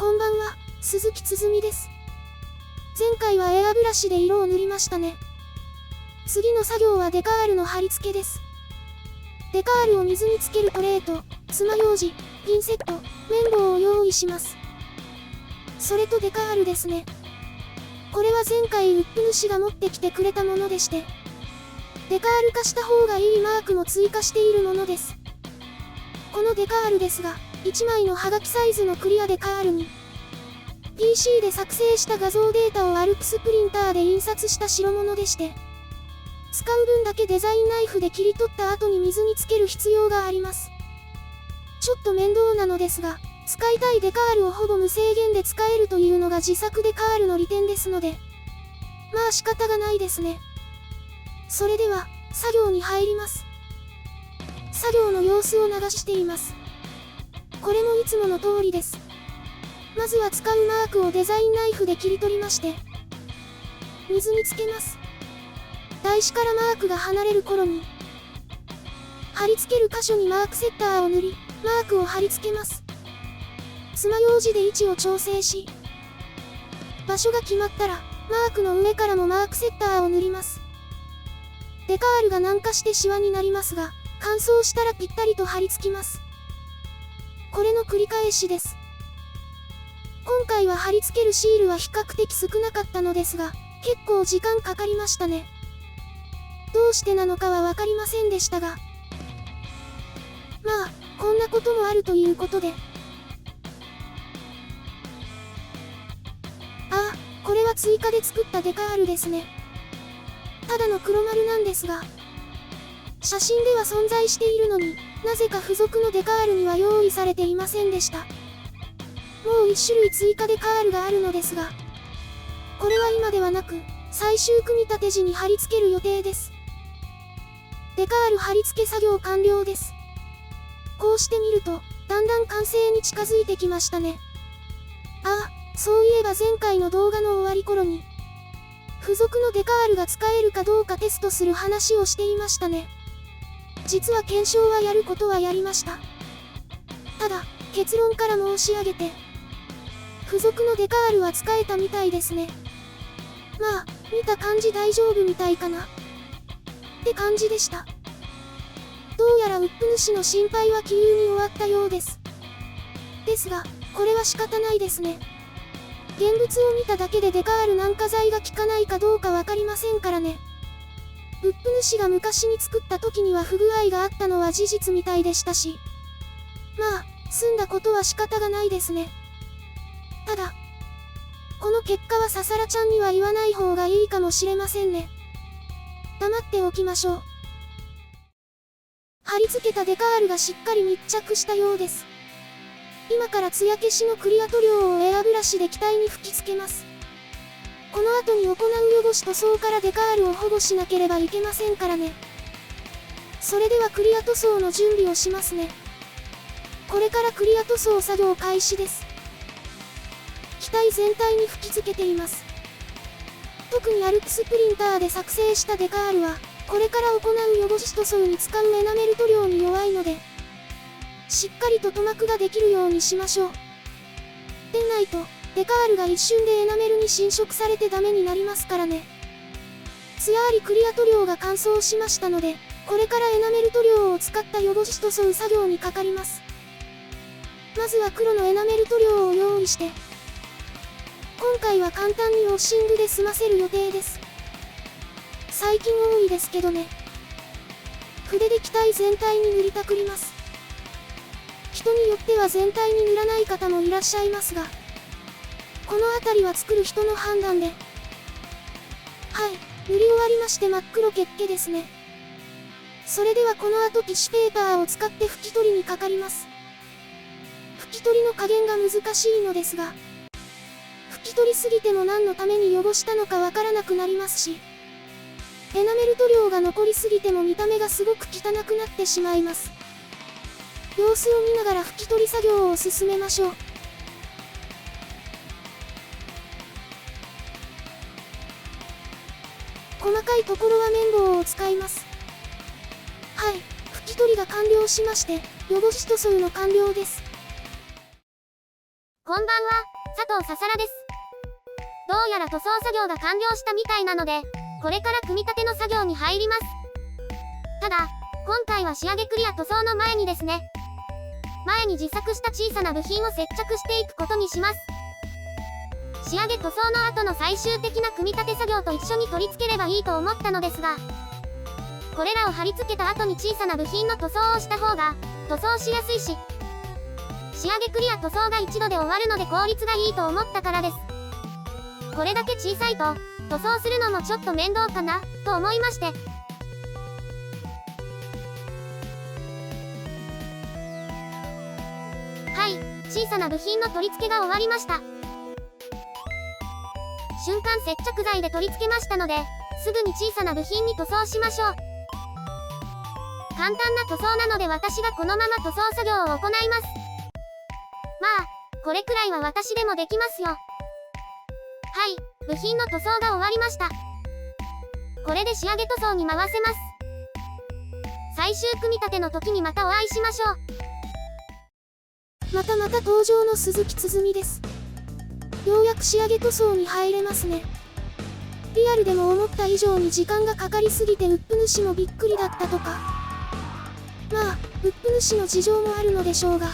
こんばんは、鈴木つづみです。前回はエアブラシで色を塗りましたね。次の作業はデカールの貼り付けです。デカールを水につけるトレーと、爪楊枝、ピンセット、綿棒を用意します。それとデカールですね。これは前回ウップ主が持ってきてくれたものでして、デカール化した方がいいマークも追加しているものです。このデカールですが、1枚のハガキサイズのクリアデカールに、PC で作成した画像データをアルプスプリンターで印刷した代物でして、使う分だけデザインナイフで切り取った後に水につける必要があります。ちょっと面倒なのですが、使いたいデカールをほぼ無制限で使えるというのが自作デカールの利点ですので、まあ仕方がないですね。それでは、作業に入ります。作業の様子を流しています。これもいつもの通りです。まずは使うマークをデザインナイフで切り取りまして、水につけます。台紙からマークが離れる頃に、貼り付ける箇所にマークセッターを塗り、マークを貼り付けます。爪楊枝で位置を調整し、場所が決まったら、マークの上からもマークセッターを塗ります。デカールが軟化してシワになりますが、乾燥したらぴったりと貼り付きます。これの繰り返しです。今回は貼り付けるシールは比較的少なかったのですが、結構時間かかりましたね。どうしてなのかはわかりませんでしたが、まあ、こんなこともあるということで。ああ、これは追加で作ったデカールですね。ただの黒丸なんですが、写真では存在しているのに、なぜか付属のデカールには用意されていませんでした。もう1種類追加デカールがあるのですが、これは今ではなく、最終組み立て時に貼り付ける予定です。デカール貼り付け作業完了です。こうしてみると、だんだん完成に近づいてきましたね。ああ、そういえば前回の動画の終わり頃に、付属のデカールが使えるかどうかテストする話をしていましたね。実は検証はやることはやりました。ただ、結論から申し上げて、付属のデカールは使えたみたいですね。まあ、見た感じ大丈夫みたいかな。って感じでした。どうやらウップ主の心配は気流に終わったようです。ですが、これは仕方ないですね。現物を見ただけでデカール軟化剤が効かないかどうかわかりませんからね。ウップ主が昔に作った時には不具合があったのは事実みたいでしたし、まあ、済んだことは仕方がないですね。ただ、この結果はささらちゃんには言わない方がいいかもしれませんね。黙っておきましょう。貼り付けたデカールがしっかり密着したようです。今から艶消しのクリア塗料をエアブラシで機体に吹き付けます。この後に行う汚し塗装からデカールを保護しなければいけませんからね。それではクリア塗装の準備をしますね。これからクリア塗装作業開始です。機体全体に吹き付けています。特にアルプスプリンターで作成したデカールは、これから行う汚し塗装に使うエナメル塗料に弱いので、しっかりと塗膜ができるようにしましょう。でないと、デカールが一瞬でエナメルに侵食されてダメになりますからね。艶ありクリア塗料が乾燥しましたので、これからエナメル塗料を使った汚し塗装作業にかかります。まずは黒のエナメル塗料を用意して、今回は簡単にウォッシングで済ませる予定です。最近多いですけどね。筆で機体全体に塗りたくります。人によっては全体に塗らない方もいらっしゃいますが、この辺りは作る人の判断で。はい、塗り終わりまして真っ黒血気ですね。それではこの後ティッシュペーパーを使って拭き取りにかかります。拭き取りの加減が難しいのですが、拭き取りすぎても何のために汚したのかわからなくなりますし、エナメル塗料が残りすぎても見た目がすごく汚くなってしまいます。様子を見ながら拭き取り作業を進めましょう。細かいところは綿棒を使います。はい、拭き取りが完了しまして、汚し塗装の完了です。こんばんは、佐藤ささらです。どうやら塗装作業が完了したみたいなので、これから組み立ての作業に入ります。ただ、今回は仕上げクリア塗装の前にですね、前に自作した小さな部品を接着していくことにします。仕上げ塗装の後の最終的な組み立て作業と一緒に取り付ければいいと思ったのですが、これらを貼り付けた後に小さな部品の塗装をした方が塗装しやすいし、仕上げクリア塗装が一度で終わるので効率がいいと思ったからです。これだけ小さいと塗装するのもちょっと面倒かなと思いまして、はい、小さな部品の取り付けが終わりました。瞬間接着剤で取り付けましたので、すぐに小さな部品に塗装しましょう。簡単な塗装なので私がこのまま塗装作業を行います。まあ、これくらいは私でもできますよ。はい、部品の塗装が終わりました。これで仕上げ塗装に回せます。最終組み立ての時にまたお会いしましょう。また登場の鈴木つづみです。ようやく仕上げ塗装に入れますね。リアルでも思った以上に時間がかかりすぎてウップ主もびっくりだったとか。まあ、ウップ主の事情もあるのでしょうが。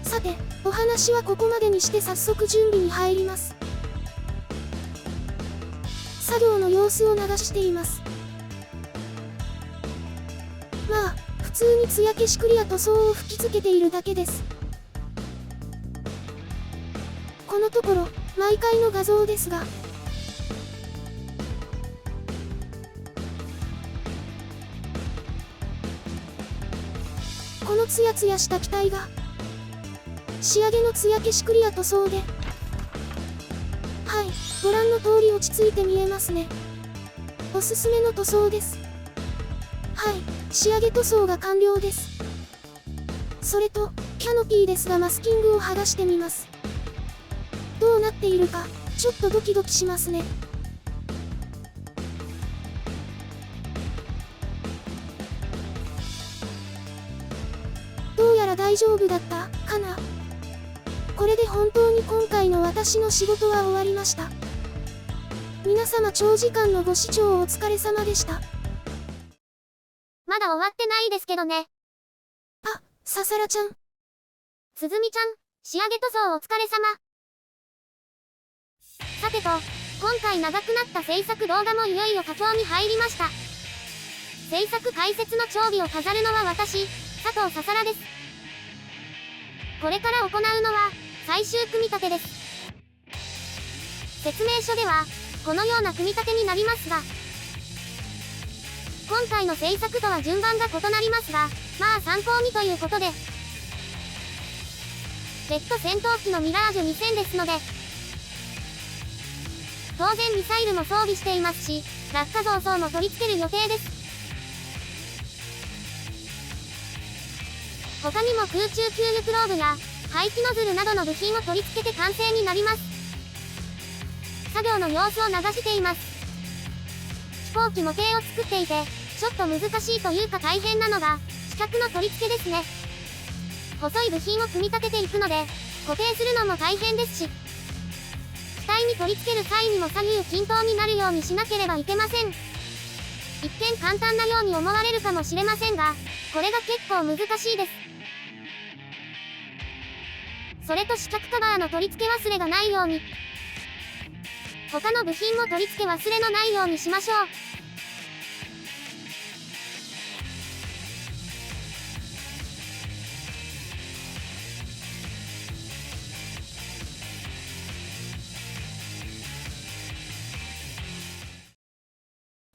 さて、お話はここまでにして早速準備に入ります。作業の様子を流しています。まあ、普通に艶消しクリア塗装を吹き付けているだけです。このところ、毎回の画像ですが、このツヤツヤした機体が、仕上げの艶消しクリア塗装で、はい、ご覧の通り落ち着いて見えますね。おすすめの塗装です。はい、仕上げ塗装が完了です。それと、キャノピーですがマスキングを剥がしてみます。どうなっているか、ちょっとドキドキしますね。どうやら大丈夫だったかな。これで本当に今回の私の仕事は終わりました。皆様長時間のご視聴お疲れ様でした。まだ終わってないですけどね。あ、ささらちゃん。つづみちゃん、仕上げ塗装お疲れ様。さてと、今回長くなった制作動画もいよいよ佳境に入りました。制作解説の調備を飾るのは私、佐藤ささらです。これから行うのは、最終組み立てです。説明書では、このような組み立てになりますが、今回の制作とは順番が異なりますが、まあ参考にということで、ジェット戦闘機のミラージュ2000ですので、当然ミサイルも装備していますし、落下増装も取り付ける予定です。他にも空中給油プローブや排気ノズルなどの部品を取り付けて完成になります。作業の様子を流しています。飛行機模型を作っていて、ちょっと難しいというか大変なのが、四角の取り付けですね。細い部品を組み立てていくので、固定するのも大変ですし、機体に取り付ける際にも左右均等になるようにしなければいけません。一見簡単なように思われるかもしれませんが、これが結構難しいです。それと四角カバーの取り付け忘れがないように、他の部品も取り付け忘れのないようにしましょう。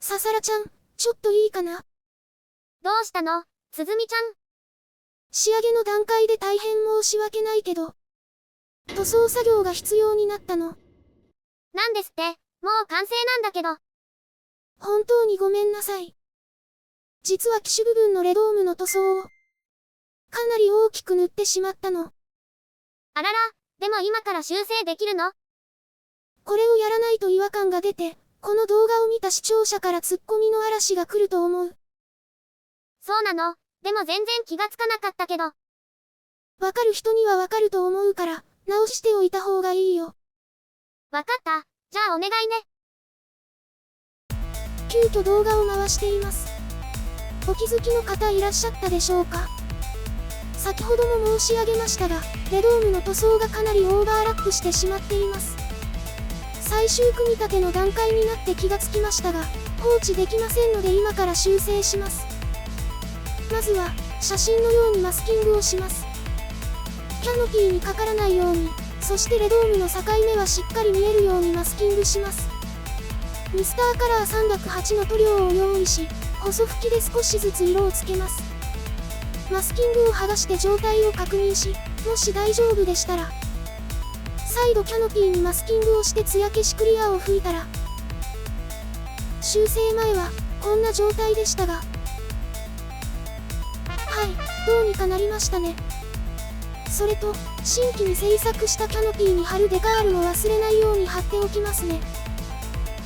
ささらちゃん、ちょっといいかな。どうしたの、つづみちゃん。仕上げの段階で大変申し訳ないけど、塗装作業が必要になったの。なんですって、もう完成なんだけど。本当にごめんなさい。実は機種部分のレドームの塗装を、かなり大きく塗ってしまったの。あらら、でも今から修正できるの？これをやらないと違和感が出て、この動画を見た視聴者からツッコミの嵐が来ると思う。そうなの？でも全然気がつかなかったけど。わかる人にはわかると思うから、直しておいた方がいいよ。わかった。じゃあお願いね。急遽動画を回しています。お気づきの方いらっしゃったでしょうか。先ほども申し上げましたが、レドームの塗装がかなりオーバーラップしてしまっています。最終組み立ての段階になって気がつきましたが、放置できませんので今から修正します。まずは、写真のようにマスキングをします。キャノピーにかからないように、そしてレドームの境目はしっかり見えるようにマスキングします。ミスターカラー308の塗料を用意し、細吹きで少しずつ色をつけます。マスキングを剥がして状態を確認し、もし大丈夫でしたら、再度キャノピーにマスキングをして艶消しクリアを吹いたら、修正前はこんな状態でしたが、はい、どうにかなりましたね。それと、新規に製作したキャノピーに貼るデカールも忘れないように貼っておきますね。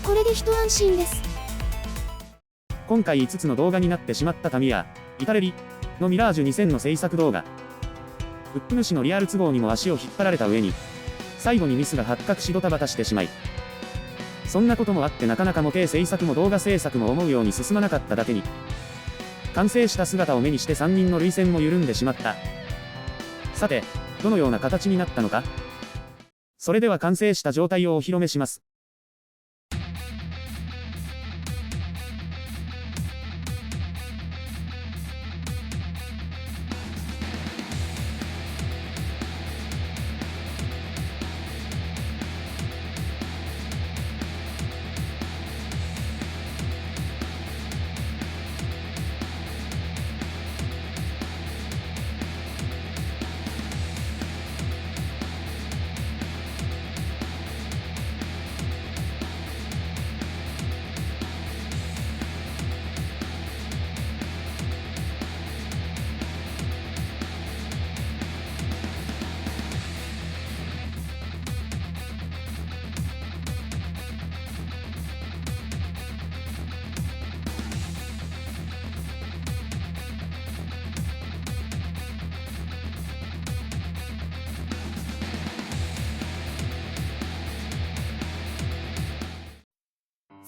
これで一安心です。今回5つの動画になってしまったタミヤ、イタレリのミラージュ2000の制作動画。ウップ主のリアル都合にも足を引っ張られた上に、最後にミスが発覚しドタバタしてしまい、そんなこともあってなかなか模型制作も動画制作も思うように進まなかっただけに、完成した姿を目にして3人の涙腺も緩んでしまった。さて、どのような形になったのか。それでは完成した状態をお披露目します。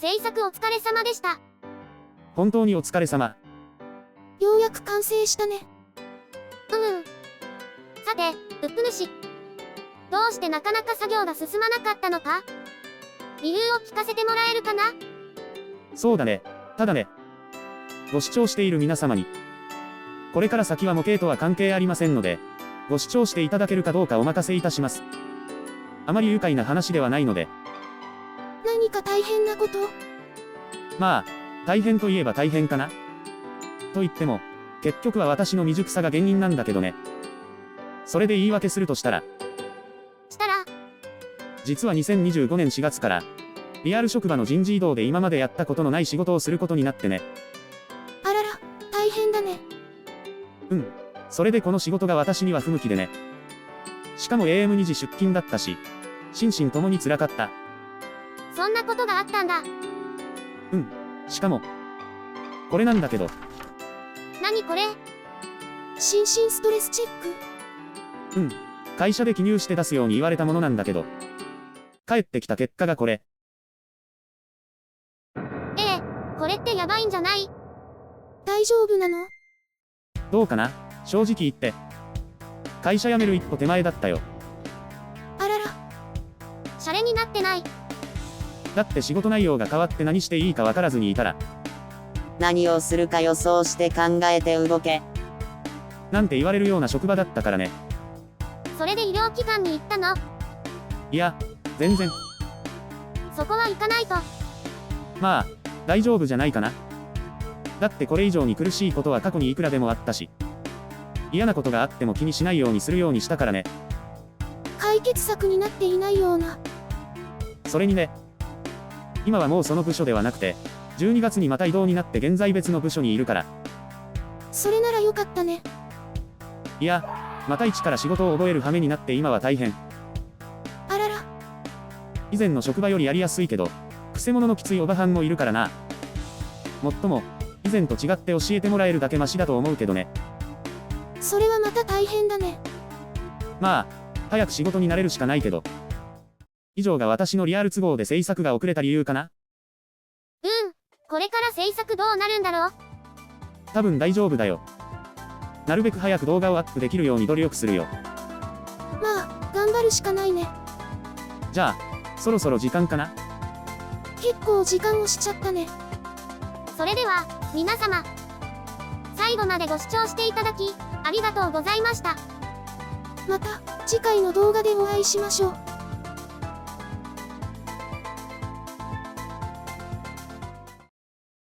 制作お疲れ様でした。本当にお疲れ様。ようやく完成したね。さて、ウップ主。どうしてなかなか作業が進まなかったのか？理由を聞かせてもらえるかな？そうだね。ただね。ご視聴している皆様に、これから先は模型とは関係ありませんので、ご視聴していただけるかどうかお任せいたします。あまり愉快な話ではないので。何か大変なこと？まあ、大変といえば大変かな。と言っても、結局は私の未熟さが原因なんだけどね。それで言い訳するとしたら、実は2025年4月から、リアル職場の人事異動で今までやったことのない仕事をすることになってね。あらら、大変だね。それでこの仕事が私には不向きでね。しかも AM2 時出勤だったし、心身ともに辛かった。そんなことがあったんだ。しかも、これなんだけど。何これ？心身ストレスチェック？会社で記入して出すように言われたものなんだけど。返ってきた結果がこれ。これってやばいんじゃない？大丈夫なの？どうかな？正直言って。会社辞める一歩手前だったよ。あらら。シャレになってない。だって仕事内容が変わって何していいか分からずにいたら。何をするか予想して考えて動け。なんて言われるような職場だったからね。それで医療機関に行ったの？いや、全然。そこは行かないと。まあ、大丈夫じゃないかな。だってこれ以上に苦しいことは過去にいくらでもあったし。嫌なことがあっても気にしないようにするようにしたからね。解決策になっていないような。それにね。今はもうその部署ではなくて、12月にまた異動になって現在別の部署にいるから。それならよかったね。いや、また一から仕事を覚える羽目になって今は大変。あらら。以前の職場よりやりやすいけど、くせ者のきついおばはんもいるからな。もっとも、以前と違って教えてもらえるだけマシだと思うけどね。それはまた大変だね。まあ、早く仕事に慣れるしかないけど。以上が私のリアル都合で制作が遅れた理由かな。これから制作どうなるんだろう。多分大丈夫だよ。なるべく早く動画をアップできるように努力するよ。まあ、頑張るしかないね。じゃあ、そろそろ時間かな。結構時間をしちゃったね。それでは、皆様、最後までご視聴していただき、ありがとうございました。また、次回の動画でお会いしましょう。